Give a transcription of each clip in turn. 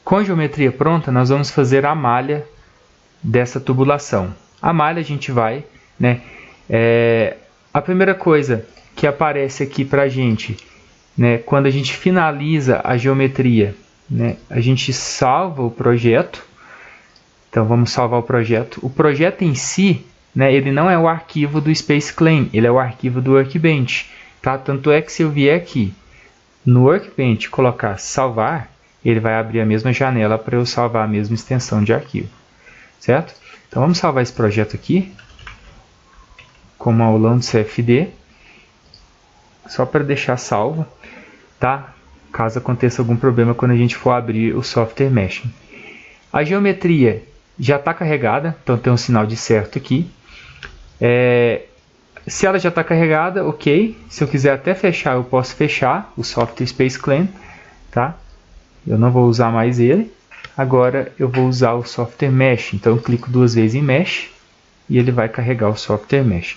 Com a geometria pronta, nós vamos fazer a malha dessa tubulação. A malha a gente vai, né? A primeira coisa que aparece aqui para a gente, né, quando a gente finaliza a geometria, né, a gente salva o projeto. Então vamos salvar o projeto. O projeto em si, né, ele não é o arquivo do SpaceClaim, ele é o arquivo do Workbench. Tá? Tanto é que se eu vier aqui no Workbench colocar salvar, ele vai abrir a mesma janela para eu salvar a mesma extensão de arquivo. Certo? Então vamos salvar esse projeto aqui como aulão do CFD, só para deixar salvo, tá? Caso aconteça algum problema quando a gente for abrir o software meshing. A geometria já está carregada, então tem um sinal de certo aqui. Se ela já está carregada, ok. Se eu quiser até fechar, eu posso fechar o software SpaceClaim, tá? Eu não vou usar mais ele. Agora eu vou usar o software mesh. Então eu clico duas vezes em mesh e ele vai carregar o software mesh.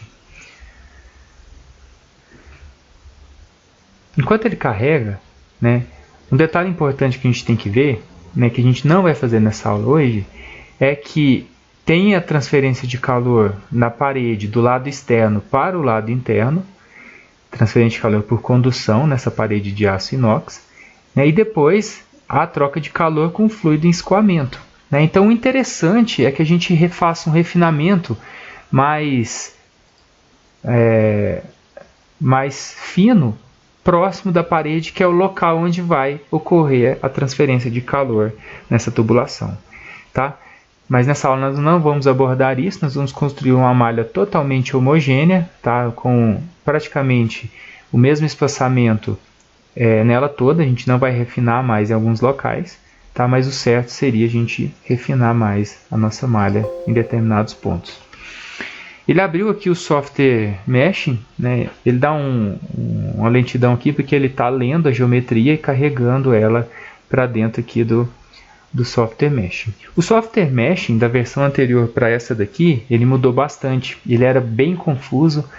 Enquanto ele carrega, né, um detalhe importante que a gente tem que ver, né, que a gente não vai fazer nessa aula hoje, é que tem a transferência de calor na parede do lado externo para o lado interno, transferência de calor por condução nessa parede de aço inox, né, e depois a troca de calor com fluido em escoamento. Né? Então o interessante é que a gente faça um refinamento mais fino, próximo da parede, que é o local onde vai ocorrer a transferência de calor nessa tubulação. Tá? Mas nessa aula nós não vamos abordar isso, nós vamos construir uma malha totalmente homogênea, tá? Com praticamente o mesmo espaçamento nela toda, a gente não vai refinar mais em alguns locais, tá? Mas o certo seria a gente refinar mais a nossa malha em determinados pontos. Ele abriu aqui o software meshing, né? Ele dá uma lentidão aqui porque ele está lendo a geometria e carregando ela para dentro aqui do software meshing. O software meshing da versão anterior para essa daqui, ele mudou bastante. Ele era bem confuso.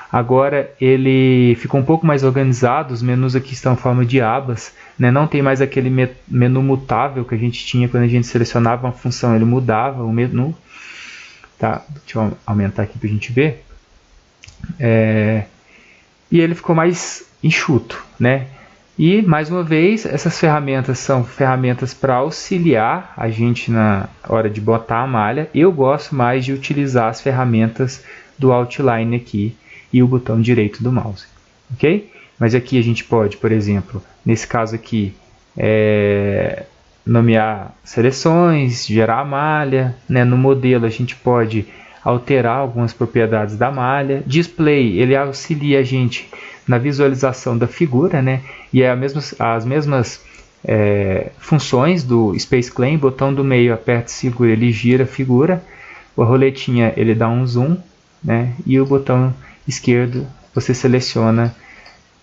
Agora ele ficou um pouco mais organizado. Os menus aqui estão em forma de abas, né? Não tem mais aquele menu mutável que a gente tinha quando a gente selecionava uma função. Ele mudava o menu. Tá? Deixa eu aumentar aqui para a gente ver. E ele ficou mais enxuto, né? E, mais uma vez, essas ferramentas são ferramentas para auxiliar a gente na hora de botar a malha. Eu gosto mais de utilizar as ferramentas do Outline aqui e o botão direito do mouse. Ok? Mas aqui a gente pode, por exemplo, nesse caso aqui, nomear seleções, gerar a malha, né? No modelo a gente pode alterar algumas propriedades da malha. Display, ele auxilia a gente na visualização da figura, né? E as mesmas funções do SpaceClaim. Botão do meio, aperta e segura, ele gira a figura. A roletinha, ele dá um zoom, né? E o botão esquerdo, você seleciona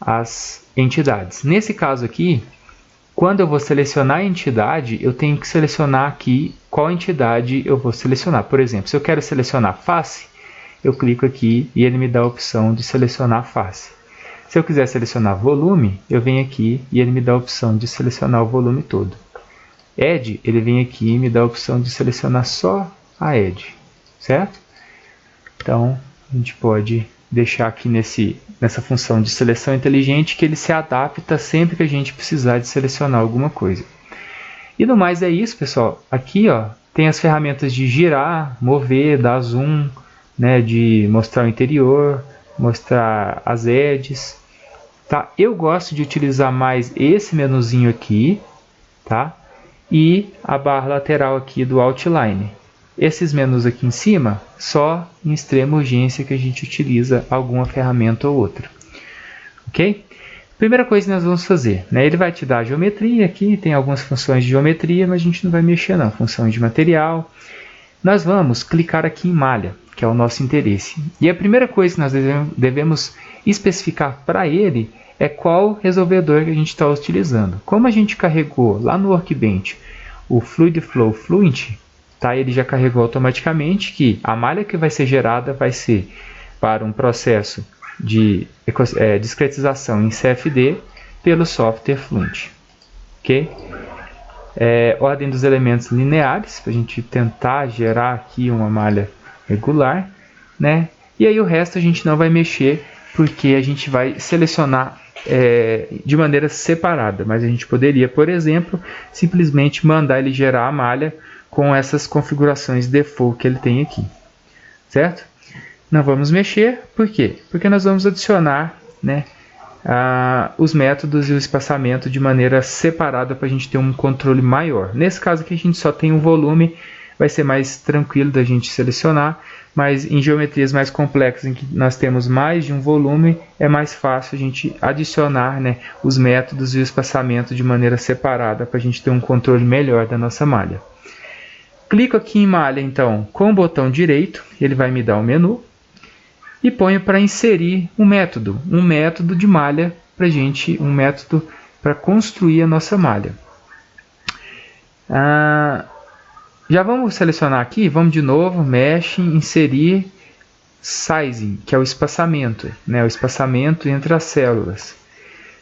as entidades. Nesse caso aqui, quando eu vou selecionar a entidade, eu tenho que selecionar aqui qual entidade eu vou selecionar. Por exemplo, se eu quero selecionar face, eu clico aqui e ele me dá a opção de selecionar face. Se eu quiser selecionar volume, eu venho aqui e ele me dá a opção de selecionar o volume todo. Edge, ele vem aqui e me dá a opção de selecionar só a Edge. Certo? Então, a gente pode deixar aqui nessa função de seleção inteligente que ele se adapta sempre que a gente precisar de selecionar alguma coisa. E no mais é isso, pessoal. Aqui ó, tem as ferramentas de girar, mover, dar zoom, né, de mostrar o interior, mostrar as edges. Tá? Eu gosto de utilizar mais esse menuzinho aqui, tá? E a barra lateral aqui do Outline. Esses menus aqui em cima, só em extrema urgência que a gente utiliza alguma ferramenta ou outra. Ok? Primeira coisa que nós vamos fazer, né? Ele vai te dar a geometria aqui, tem algumas funções de geometria, mas a gente não vai mexer não. Funções de material. Nós vamos clicar aqui em malha, que é o nosso interesse. E a primeira coisa que nós devemos especificar para ele é qual resolvedor que a gente está utilizando. Como a gente carregou lá no Workbench o Fluid Flow Fluent, tá? Ele já carregou automaticamente que a malha que vai ser gerada vai ser para um processo de discretização em CFD pelo software Fluent. Okay? ordem dos elementos lineares, para a gente tentar gerar aqui uma malha regular, né? E aí o resto a gente não vai mexer, porque a gente vai selecionar de maneira separada, mas a gente poderia, por exemplo, simplesmente mandar ele gerar a malha com essas configurações default que ele tem aqui, certo? Não vamos mexer, por quê? Porque nós vamos adicionar, né, os métodos e o espaçamento de maneira separada para a gente ter um controle maior. Nesse caso aqui a gente só tem um volume, vai ser mais tranquilo da gente selecionar, mas em geometrias mais complexas em que nós temos mais de um volume, é mais fácil a gente adicionar, né, os métodos e o espaçamento de maneira separada para a gente ter um controle melhor da nossa malha. Clico aqui em malha então com o botão direito, ele vai me dar um menu. E ponho para inserir um método de malha para gente, um método para construir a nossa malha. Já vamos selecionar aqui, vamos de novo, Mesh, inserir Sizing, que é o espaçamento, né, o espaçamento entre as células.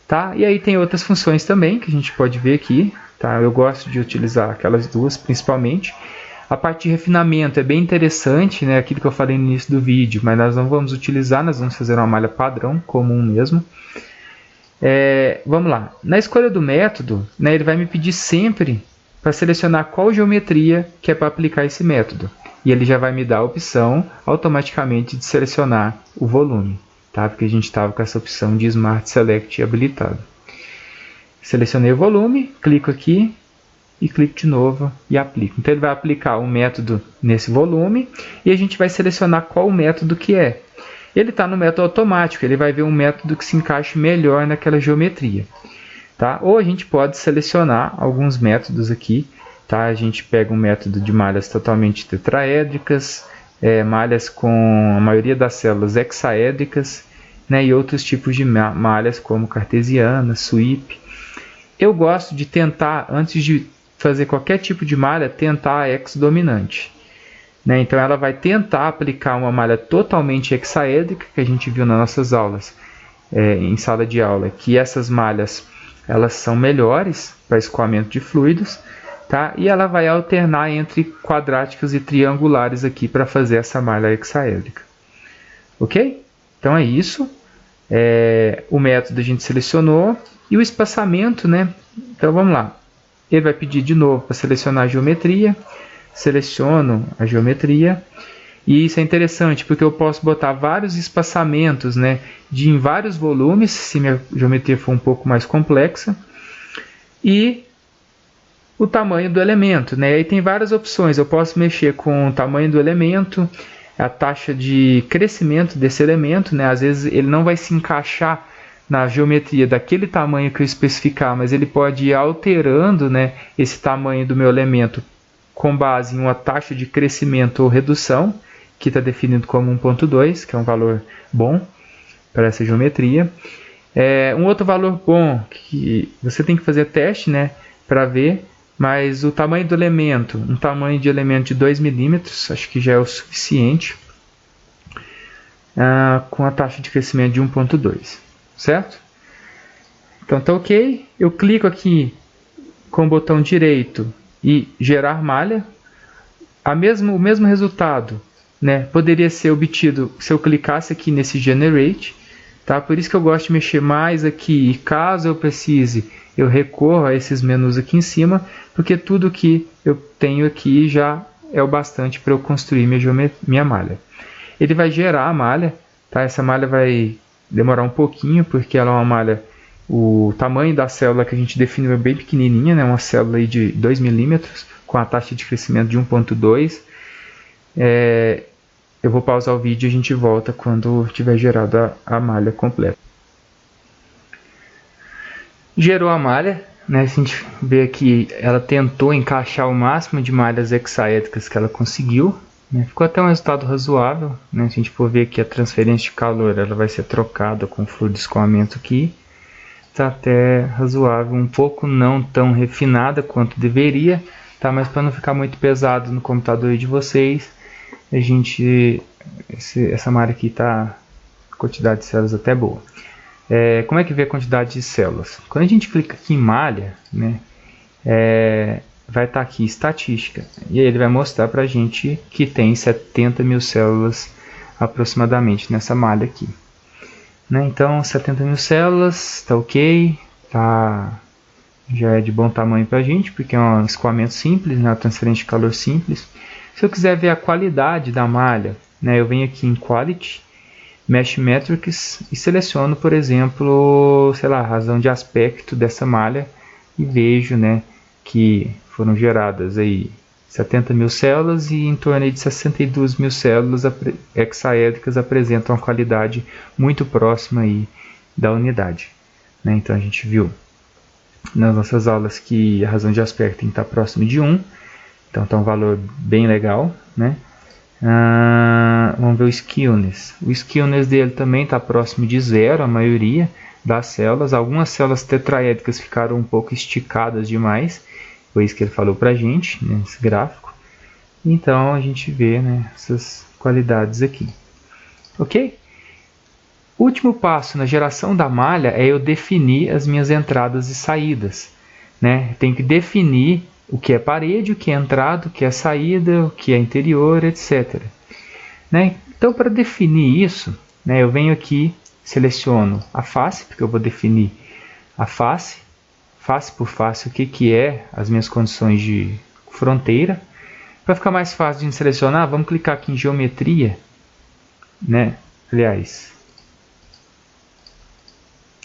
Tá? E aí tem outras funções também que a gente pode ver aqui. Tá? Eu gosto de utilizar aquelas duas principalmente. A parte de refinamento é bem interessante, né? Aquilo que eu falei no início do vídeo, mas nós não vamos utilizar, nós vamos fazer uma malha padrão, comum mesmo. Vamos lá. Na escolha do método, né, ele vai me pedir sempre para selecionar qual geometria que é para aplicar esse método. E ele já vai me dar a opção automaticamente de selecionar o volume, tá? Porque a gente estava com essa opção de Smart Select habilitado. Selecionei o volume, clico aqui. E clico de novo e aplico. Então ele vai aplicar um método nesse volume e a gente vai selecionar qual método que é. Ele está no método automático, ele vai ver um método que se encaixe melhor naquela geometria. Tá? Ou a gente pode selecionar alguns métodos aqui. Tá? A gente pega um método de malhas totalmente tetraédricas, malhas com a maioria das células hexaédricas, né? E outros tipos de malhas como cartesiana, sweep. Eu gosto de tentar, antes de fazer qualquer tipo de malha, tentar a X dominante. Né? Então ela vai tentar aplicar uma malha totalmente hexaédrica, que a gente viu nas nossas aulas, em sala de aula, que essas malhas elas são melhores para escoamento de fluidos, tá? E ela vai alternar entre quadráticas e triangulares aqui para fazer essa malha hexaédrica. Ok? Então é isso. O método a gente selecionou e o espaçamento, né? Então vamos lá. Ele vai pedir de novo para selecionar a geometria. Seleciono a geometria. E isso é interessante porque eu posso botar vários espaçamentos, né, em vários volumes, se minha geometria for um pouco mais complexa. E o tamanho do elemento, né? Aí tem várias opções. Eu posso mexer com o tamanho do elemento, a taxa de crescimento desse elemento, né? Às vezes ele não vai se encaixar na geometria daquele tamanho que eu especificar, mas ele pode ir alterando, né, esse tamanho do meu elemento com base em uma taxa de crescimento ou redução, que está definido como 1.2, que é um valor bom para essa geometria. Um outro valor bom, que você tem que fazer teste, né, para ver, mas o tamanho do elemento, um tamanho de elemento de 2 milímetros, acho que já é o suficiente, com a taxa de crescimento de 1.2. Certo? Então tá ok. Eu clico aqui com o botão direito e gerar malha. O mesmo resultado, né, poderia ser obtido se eu clicasse aqui nesse Generate. Tá? Por isso que eu gosto de mexer mais aqui. E caso eu precise, eu recorro a esses menus aqui em cima, porque tudo que eu tenho aqui já é o bastante para eu construir minha malha. Ele vai gerar a malha. Tá? Essa malha vai demorar um pouquinho, porque ela é uma malha, o tamanho da célula que a gente definiu é bem pequenininha, né? Uma célula aí de 2 milímetros, com a taxa de crescimento de 1.2. Eu vou pausar o vídeo e a gente volta quando tiver gerado a malha completa. Gerou a malha, né? A gente vê aqui, ela tentou encaixar o máximo de malhas hexaédricas que ela conseguiu. Ficou até um resultado razoável, né? Se a gente for ver que a transferência de calor ela vai ser trocada com o fluido de escoamento aqui. Está até razoável, um pouco não tão refinada quanto deveria, tá? Mas para não ficar muito pesado no computador de vocês, essa malha aqui está a quantidade de células até boa. Como é que vê a quantidade de células? Quando a gente clica aqui em malha, né, vai estar aqui estatística. E aí ele vai mostrar para a gente que tem 70 mil células aproximadamente nessa malha aqui. Né? Então 70 mil células, está ok, já é de bom tamanho para a gente, porque é um escoamento simples, né? Uma transferência de calor simples. Se eu quiser ver a qualidade da malha, né? Eu venho aqui em Quality, Mesh Metrics e seleciono, por exemplo, sei lá, a razão de aspecto dessa malha e vejo, né, que foram geradas aí 70 mil células e em torno de 62 mil células hexaédricas apresentam uma qualidade muito próxima aí da unidade. Né? Então a gente viu nas nossas aulas que a razão de aspecto tem que estar próximo de 1, então está um valor bem legal. Né? Vamos ver o skewness. O skewness dele também está próximo de 0, a maioria das células. Algumas células tetraédricas ficaram um pouco esticadas demais, foi isso que ele falou para a gente nesse gráfico. Então a gente vê, né, essas qualidades aqui. Ok? O último passo na geração da malha é eu definir as minhas entradas e saídas. Né? Tenho que definir o que é parede, o que é entrada, o que é saída, o que é interior, etc. Né? Então, para definir isso, né, eu venho aqui, seleciono a face, porque eu vou definir a face, face por face, o que é as minhas condições de fronteira. Para ficar mais fácil de selecionar, vamos clicar aqui em geometria, né? Aliás,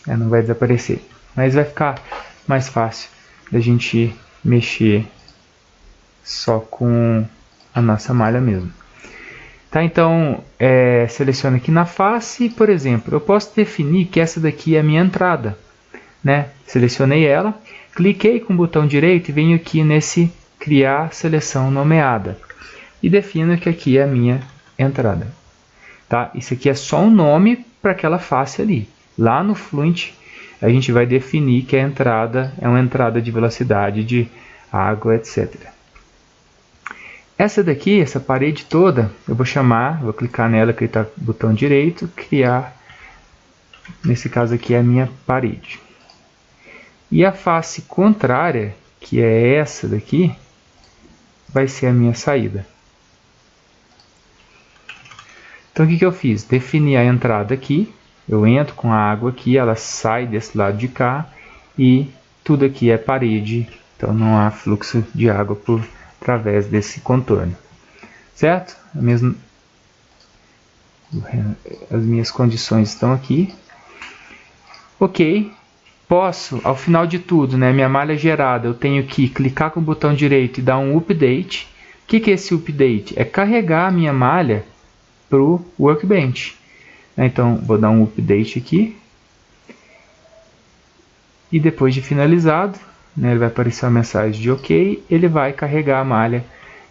não vai desaparecer, mas vai ficar mais fácil da gente mexer só com a nossa malha mesmo. Tá, então, seleciono aqui na face, por exemplo, eu posso definir que essa daqui é a minha entrada. Né? Selecionei ela, cliquei com o botão direito e venho aqui nesse criar seleção nomeada. E defino que aqui é a minha entrada. Tá? Isso aqui é só um nome para aquela face ali. Lá no Fluent, a gente vai definir que a entrada é uma entrada de velocidade de água, etc. Essa daqui, essa parede toda, eu vou clicar nela, clicar no botão direito, criar, nesse caso aqui é a minha parede. E a face contrária, que é essa daqui, vai ser a minha saída. Então o que eu fiz? Defini a entrada aqui, eu entro com a água aqui, ela sai desse lado de cá e tudo aqui é parede, então não há fluxo de água através desse contorno. Certo? As minhas condições estão aqui. Ok. Posso, ao final de tudo, né, minha malha gerada, eu tenho que clicar com o botão direito e dar um update. O que é esse update? É carregar a minha malha para o Workbench. Então, vou dar um update aqui. E depois de finalizado, né, ele vai aparecer uma mensagem de OK. Ele vai carregar a malha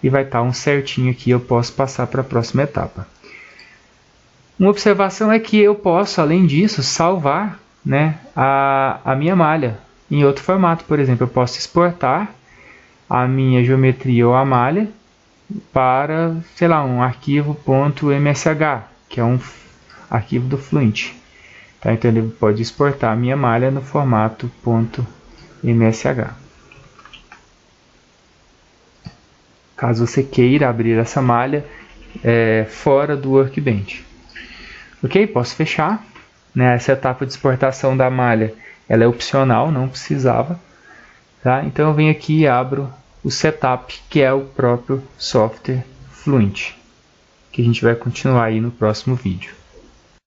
e vai estar um certinho aqui. Eu posso passar para a próxima etapa. Uma observação é que eu posso, além disso, salvar, né, a minha malha em outro formato. Por exemplo, eu posso exportar a minha geometria ou a malha para, sei lá, um arquivo .msh, que é um arquivo do Fluent. Tá? Então ele pode exportar a minha malha no formato .msh. Caso você queira abrir essa malha fora do Workbench. Ok? Posso fechar. Né? Essa etapa de exportação da malha ela é opcional, não precisava. Tá? Então eu venho aqui e abro o setup, que é o próprio software Fluent, que a gente vai continuar aí no próximo vídeo.